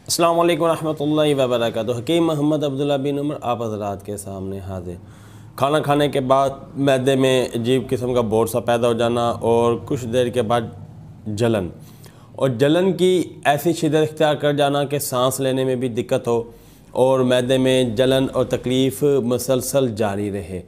अस्सलाम वालेकुम रहमतुल्लाहि व बरकातुहू। हकीम मोहम्मद अब्दुल्ला बिन उमर आप हज़रात के सामने हाजिर। खाना खाने के बाद मैदे में अजीब किस्म का बोर सा पैदा हो जाना और कुछ देर के बाद जलन और जलन की ऐसी शिद्दत इख्तियार कर जाना कि सांस लेने में भी दिक्कत हो और मैदे में जलन और तकलीफ़ मुसलसल जारी रहे।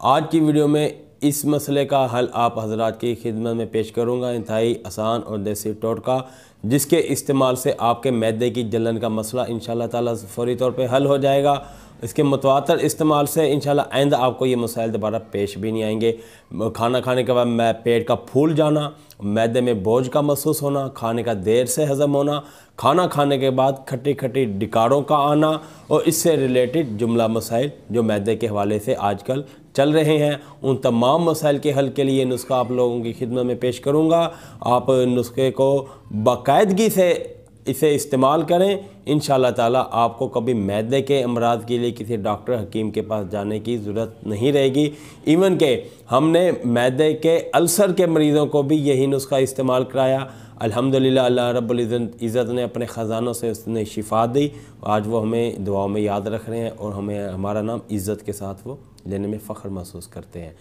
आज की वीडियो में इस मसले का हल आप हज़रात की खिदमत में पेश करूँगा। इंतहाई आसान और देसी टोटका जिसके इस्तेमाल से आपके मैदे की जलन का मसला इंशाअल्लाह ताला फ़ौरी तौर पे हल हो जाएगा। इसके मुतवातर इस्तेमाल से इंशाअल्लाह आइंदा आपको ये मसाइल दोबारा पेश भी नहीं आएंगे। खाना खाने के बाद पेट का फूल जाना, मैदे में बोझ का महसूस होना, खाने का देर से हज़म होना, खाना खाने के बाद खट्टी खट्टी डिकारों का आना और इससे रिलेटेड जुमला मसाइल जो मैदे के हवाले से आजकल चल रहे हैं, उन तमाम मसाइल के हल के लिए नुस्खा आप लोगों की खिदमत में पेश करूँगा। आप नुस्खे को बाकायदगी से इसे इस्तेमाल करें, इंशाअल्लाह ताला आपको कभी मैदे के अमराज के लिए किसी डॉक्टर हकीम के पास जाने की ज़रूरत नहीं रहेगी। इवन के हमने मैदे के अल्सर के मरीज़ों को भी यही नुस्खा इस्तेमाल कराया। अल्हम्दुलिल्लाह अल्लाह रब्बुल इज़्ज़त ने अपने ख़जानों से उसने शिफा दी। आज वो हमें दुआओं में याद रख रहे हैं और हमें हमारा नाम इज़्ज़त के साथ वो लेने में फ़ख्र महसूस करते हैं।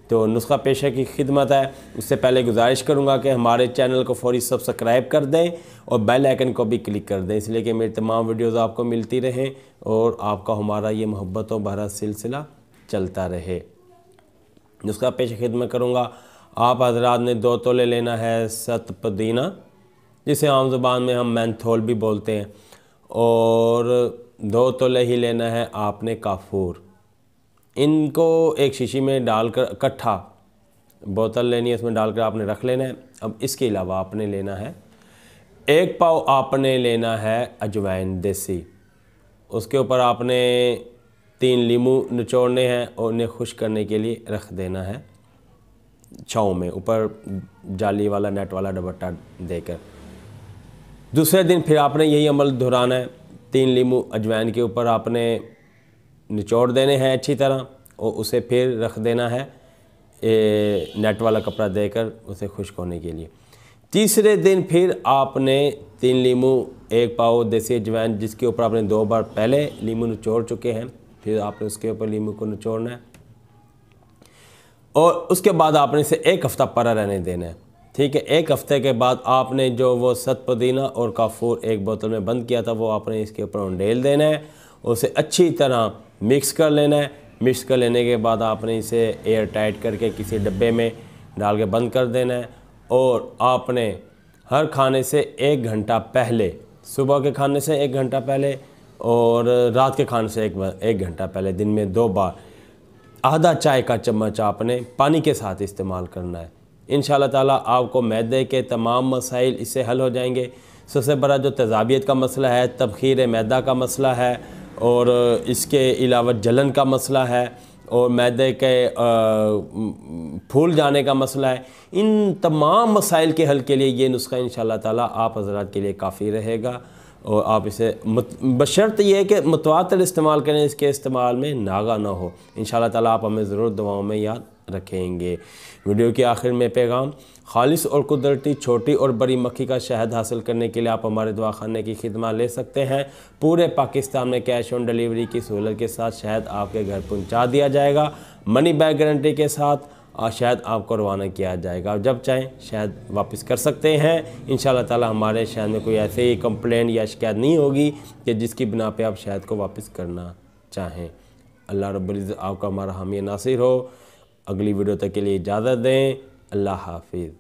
तो नुस्खा पेशे की खिदमत है। उससे पहले गुजारिश करूँगा कि हमारे चैनल को फ़ौरी सब्सक्राइब कर दें और बेल आइकन को भी क्लिक कर दें, इसलिए कि मेरी तमाम वीडियोज़ आपको मिलती रहें और आपका हमारा ये मोहब्बतों भरा सिलसिला चलता रहे। नुस्खा पेशे खिदमत करूँगा। आप हज़रात ने 2 तोले लेना है सत पुदीना, जिसे आम ज़ुबान में हम मेंथोल भी बोलते हैं, और 2 तोले ही लेना है आपने काफूर। इनको एक शीशी में डालकर इकट्ठा बोतल लेनी है, इसमें डालकर आपने रख लेना है। अब इसके अलावा आपने लेना है 1 पाव आपने लेना है अजवाइन देसी। उसके ऊपर आपने 3 लीमू निचोड़ने हैं और उन्हें खुश करने के लिए रख देना है छाँव में, ऊपर जाली वाला नेट वाला दुपट्टा देकर। दूसरे दिन फिर आपने यही अमल दोहराना है। 3 लीमू अजवाइन के ऊपर आपने निचोड़ देने हैं अच्छी तरह और उसे फिर रख देना है नेट वाला कपड़ा देकर उसे खुश्क होने के लिए। तीसरे दिन फिर आपने 3 लीमू 1 पाव देसी अजवाइन जिसके ऊपर आपने 2 बार पहले लीमू निचोड़ चुके हैं, फिर आपने उसके ऊपर लीमू को निचोड़ना है और उसके बाद आपने इसे 1 हफ़्ता पड़ा रहने देना है। ठीक है, 1 हफ़्ते के बाद आपने जो वो सत पुदीना और काफूर 1 बोतल में बंद किया था वो आपने इसके ऊपर उंडेल देना है, उसे अच्छी तरह मिक्स कर लेना है। मिक्स कर लेने के बाद आपने इसे एयर टाइट करके किसी डब्बे में डाल के बंद कर देना है और आपने हर खाने से 1 घंटा पहले, सुबह के खाने से 1 घंटा पहले और रात के खाने से 1 घंटा पहले, दिन में 2 बार आधा चाय का चम्मच आपने पानी के साथ इस्तेमाल करना है। इंशाअल्लाह ताला आपको मैदे के तमाम मसाइल इससे हल हो जाएंगे। सबसे बड़ा जो तेज़ाबियत का मसला है, तबखीर मैदा का मसला है और इसके अलावा जलन का मसला है और मैदे के फूल जाने का मसला है, इन तमाम मसाइल के हल के लिए ये नुस्खा इंशाअल्लाह ताला आप हज़रात के लिए काफ़ी रहेगा। और आप इसे बशर्त ये है कि मुतवातर इस्तेमाल करें, इसके इस्तेमाल में नागा ना हो। इंशाअल्लाह ताला आप हमें ज़रूर दुआओं में याद रखेंगे। वीडियो के आखिर में पैगाम, खालिस और कुदरती छोटी और बड़ी मक्खी का शहद हासिल करने के लिए आप हमारे दवाखाने की खिदमत ले सकते हैं। पूरे पाकिस्तान में कैश ऑन डिलीवरी की सहूलत के साथ शहद आपके घर पहुंचा दिया जाएगा। मनी बैक गारंटी के साथ शहद आपको रवाना किया जाएगा। आप जब चाहें शहद वापस कर सकते हैं। इंशाअल्लाह ताला हमारे शहद में कोई ऐसे ही कंप्लेंट या शिकायत नहीं होगी कि जिसकी बिना पे आप शहद को वापस करना चाहें। अल्लाह रब्बुल इज़्ज़त आपका हमारा हामी नासिर हो। अगली वीडियो तक के लिए इजाज़त दें। अल्लाह हाफिज़।